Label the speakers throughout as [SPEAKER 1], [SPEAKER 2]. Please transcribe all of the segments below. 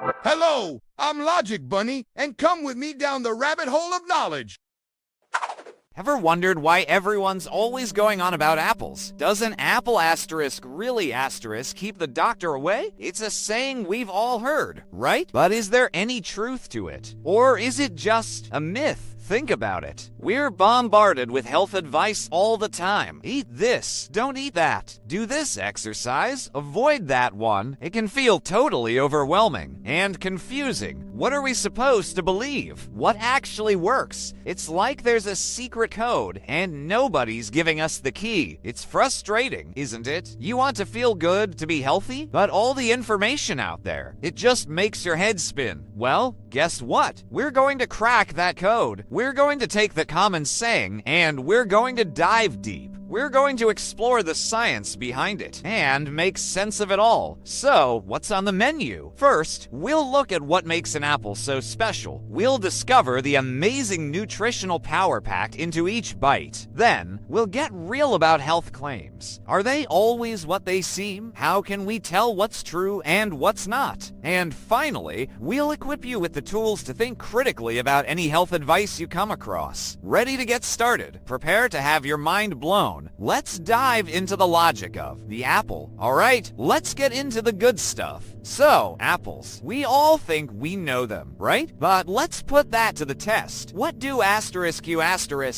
[SPEAKER 1] Hello, I'm Logic Bunny, and come with me down the rabbit hole of knowledge.
[SPEAKER 2] Ever wondered why everyone's always going on about apples? Does an apple asterisk really asterisk keep the doctor away? It's a saying we've all heard, right? But is there any truth to it? Or is it just a myth? Think about it. We're bombarded with health advice all the time. Eat this, don't eat that. Do this exercise, avoid that one. It can feel totally overwhelming and confusing. What are we supposed to believe? What actually works? It's like there's a secret code and nobody's giving us the key. It's frustrating, isn't it? You want to feel good, to be healthy, but all the information out there, it just makes your head spin. Well, guess what? We're going to crack that code. We're going to take the common saying and we're going to dive deep. We're going to explore the science behind it and make sense of it all. So, what's on the menu? First, we'll look at what makes an apple so special. We'll discover the amazing nutritional power packed into each bite. Then, we'll get real about health claims. Are they always what they seem? How can we tell what's true and what's not? And finally, we'll equip you with the tools to think critically about any health advice you come across. Ready to get started? Prepare to have your mind blown. Let's dive into the logic of the apple. All right, let's get into the good stuff. So, apples. We all think we know them, right? But let's put that to the test. What do you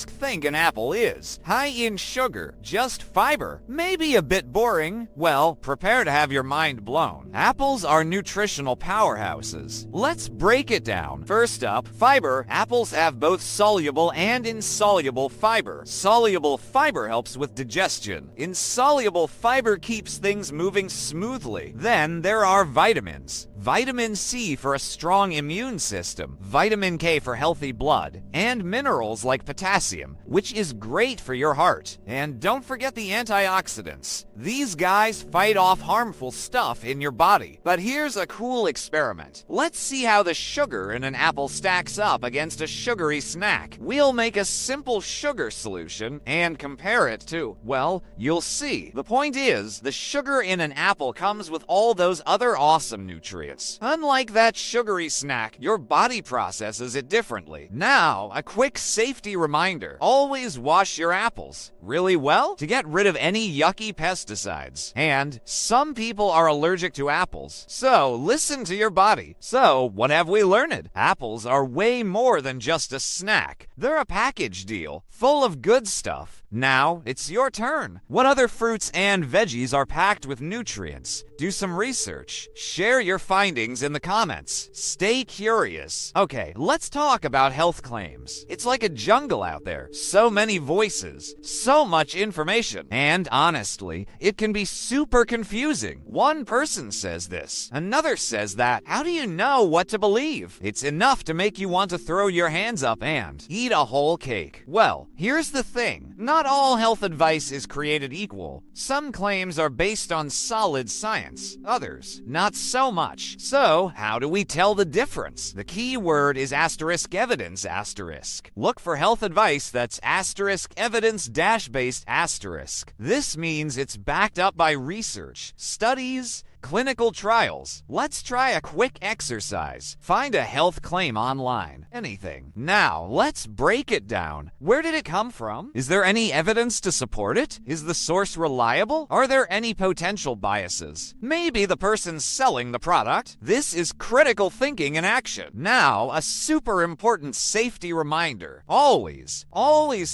[SPEAKER 2] think an apple is? High in sugar, just fiber, maybe a bit boring. Well, prepare to have your mind blown. Apples are nutritional powerhouses. Let's break it down. First up, fiber. Apples have both soluble and insoluble fiber. Soluble fiber helps with digestion. Insoluble fiber keeps things moving smoothly. Then there are vitamins. Vitamin C for a strong immune system, vitamin K for healthy blood, and minerals like potassium, which is great for your heart. And don't forget the antioxidants. These guys fight off harmful stuff in your body. But here's a cool experiment. Let's see how the sugar in an apple stacks up against a sugary snack. We'll make a simple sugar solution and compare it to, well, you'll see. The point is, the sugar in an apple comes with all those other awesome nutrients. Unlike that sugary snack, your body processes it differently. Now, a quick safety reminder. Always wash your apples really well to get rid of any yucky pesticides. And some people are allergic to apples, so listen to your body. So, what have we learned? Apples are way more than just a snack. They're a package deal, full of good stuff. Now, it's your turn. What other fruits and veggies are packed with nutrients? Do some research. Share your findings in the comments. Stay curious. Okay, let's talk about health claims. It's like a jungle out there. So many voices, so much information. And honestly, it can be super confusing. One person says this, another says that. How do you know what to believe? It's enough to make you want to throw your hands up and eat a whole cake. Well, here's the thing. Not all health advice is created equal. Some claims are based on solid science, others not so much. So, how do we tell the difference? The key word is asterisk evidence asterisk. Look for health advice that's asterisk evidence dash based asterisk. This means it's backed up by research, studies, clinical trials. Let's try a quick exercise. Find a health claim online. Anything. Now, let's break it down. Where did it come from? Is there any evidence to support it? Is the source reliable? Are there any potential biases? Maybe the person selling the product? This is critical thinking in action. Now, a super important safety reminder. Always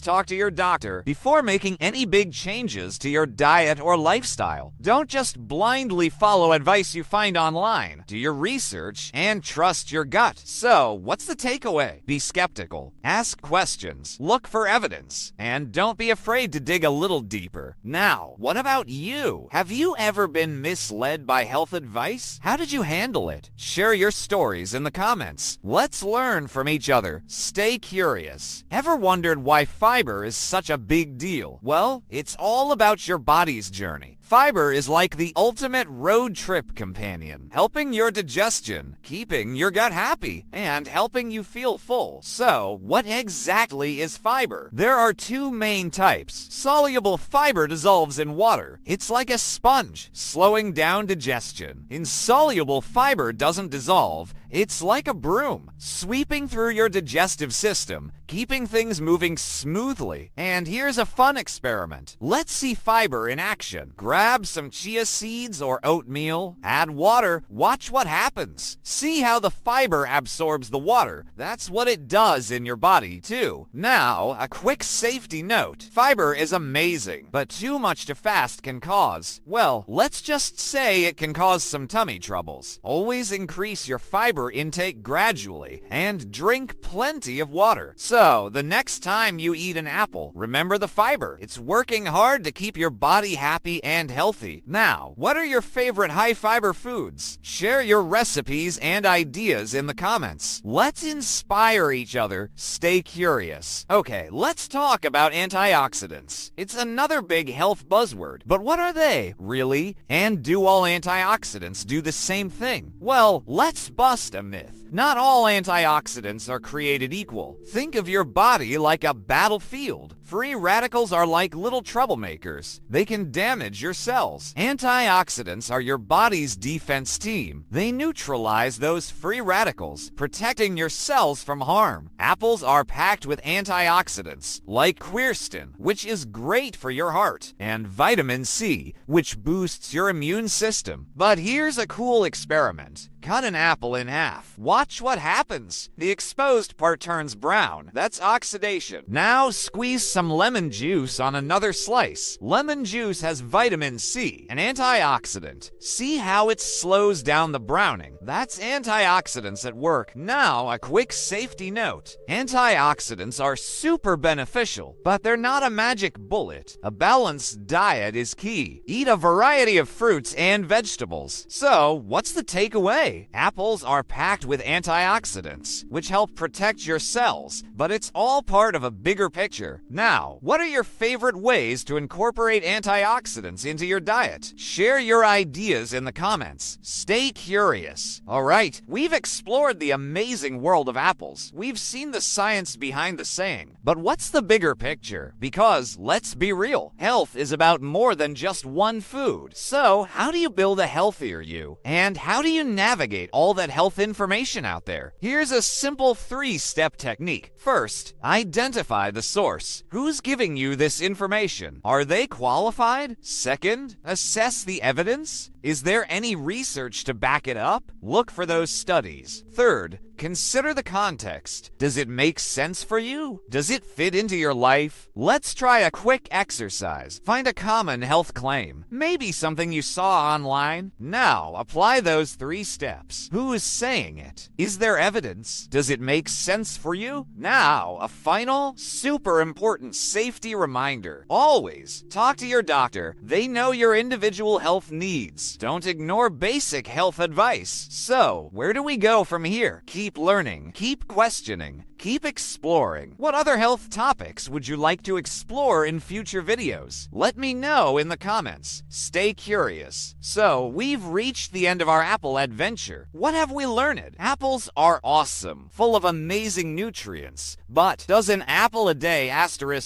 [SPEAKER 2] talk to your doctor before making any big changes to your diet or lifestyle. Don't just blindly follow advice you find online. Do your research and trust your gut. So, what's the takeaway? Be skeptical. Ask questions. Look for evidence. And don't be afraid to dig a little deeper. Now, what about you? Have you ever been misled by health advice? How did you handle it? Share your stories in the comments. Let's learn from each other. Stay curious. Ever wondered why fiber is such a big deal? Well, it's all about your body's journey. Fiber is like the ultimate road trip companion, helping your digestion, keeping your gut happy, and helping you feel full. So, what exactly is fiber? There are two main types. Soluble fiber dissolves in water. It's like a sponge, slowing down digestion. Insoluble fiber doesn't dissolve. It's like a broom, sweeping through your digestive system, keeping things moving smoothly. And here's a fun experiment. Let's see fiber in action. Grab some chia seeds or oatmeal, add water, watch what happens. See how the fiber absorbs the water. That's what it does in your body too. Now, a quick safety note. Fiber is amazing, but too much too fast can cause, well, let's just say it can cause some tummy troubles. Always increase your fiber intake gradually and drink plenty of water. So, the next time you eat an apple, remember the fiber. It's working hard to keep your body happy and healthy. Now, what are your favorite high fiber foods? Share your recipes and ideas in the comments. Let's inspire each other. Stay curious. Okay, let's talk about antioxidants. It's another big health buzzword, but what are they, really? And do all antioxidants do the same thing? Well, let's bust a myth. Not all antioxidants are created equal. Think of your body like a battlefield. Free radicals are like little troublemakers. They can damage your cells. Antioxidants are your body's defense team. They neutralize those free radicals, protecting your cells from harm. Apples are packed with antioxidants, like quercetin, which is great for your heart, and vitamin C, which boosts your immune system. But here's a cool experiment. Cut an apple in half. Watch what happens. The exposed part turns brown. That's oxidation. Now squeeze some lemon juice on another slice. Lemon juice has vitamin C, an antioxidant. See how it slows down the browning? That's antioxidants at work. Now, a quick safety note. Antioxidants are super beneficial, but they're not a magic bullet. A balanced diet is key. Eat a variety of fruits and vegetables. So, what's the takeaway? Apples are packed with antioxidants, which help protect your cells, but it's all part of a bigger picture. Now, what are your favorite ways to incorporate antioxidants into your diet? Share your ideas in the comments. Stay curious. Alright, we've explored the amazing world of apples. We've seen the science behind the saying. But what's the bigger picture? Because, let's be real, health is about more than just one food. So, how do you build a healthier you? And how do you navigate all that health information out there? Here's a simple 3-step technique. First, identify the source. Who's giving you this information? Are they qualified? Second, assess the evidence. Is there any research to back it up? Look for those studies. Third, consider the context. Does it make sense for you? Does it fit into your life? Let's try a quick exercise. Find a common health claim. Maybe something you saw online. Now, apply those 3 steps. Who is saying it? Is there evidence? Does it make sense for you? Now, a final, super important safety reminder. Always talk to your doctor. They know your individual health needs. Don't ignore basic health advice. So, where do we go from here? Keep learning, keep questioning, keep exploring. What other health topics would you like to explore in future videos? Let me know in the comments. Stay curious. So, we've reached the end of our apple adventure. What have we learned? Apples are awesome, full of amazing nutrients. But does an apple a day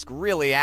[SPEAKER 2] really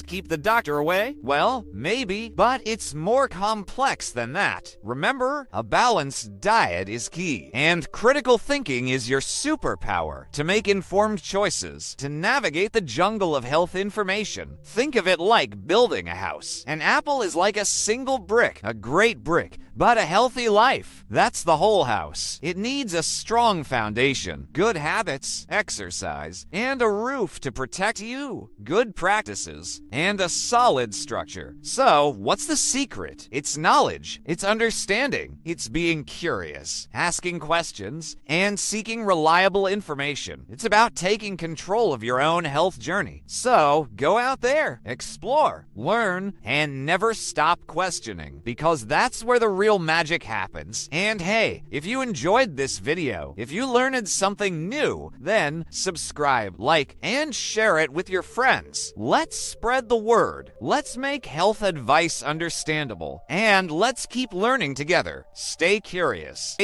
[SPEAKER 2] keep the doctor away? Well, maybe, but it's more complex than that. Remember, a balanced diet is key, and critical thinking is your superpower to make informed choices, to navigate the jungle of health information. Think of it like building a house. An apple is like a single brick, a great brick, but a healthy life. That's the whole house. It needs a strong foundation, good habits, exercise, and a roof to protect you, good practices, and a solid structure. So, what's the secret? It's knowledge, it's understanding, it's being curious, asking questions, and seeking reliable information. It's about about taking control of your own health journey. So, go out there, explore, learn, and never stop questioning, because that's where the real magic happens. And hey, if you enjoyed this video, if you learned something new, then subscribe, like, and share it with your friends. Let's spread the word. Let's make health advice understandable. And let's keep learning together. Stay curious.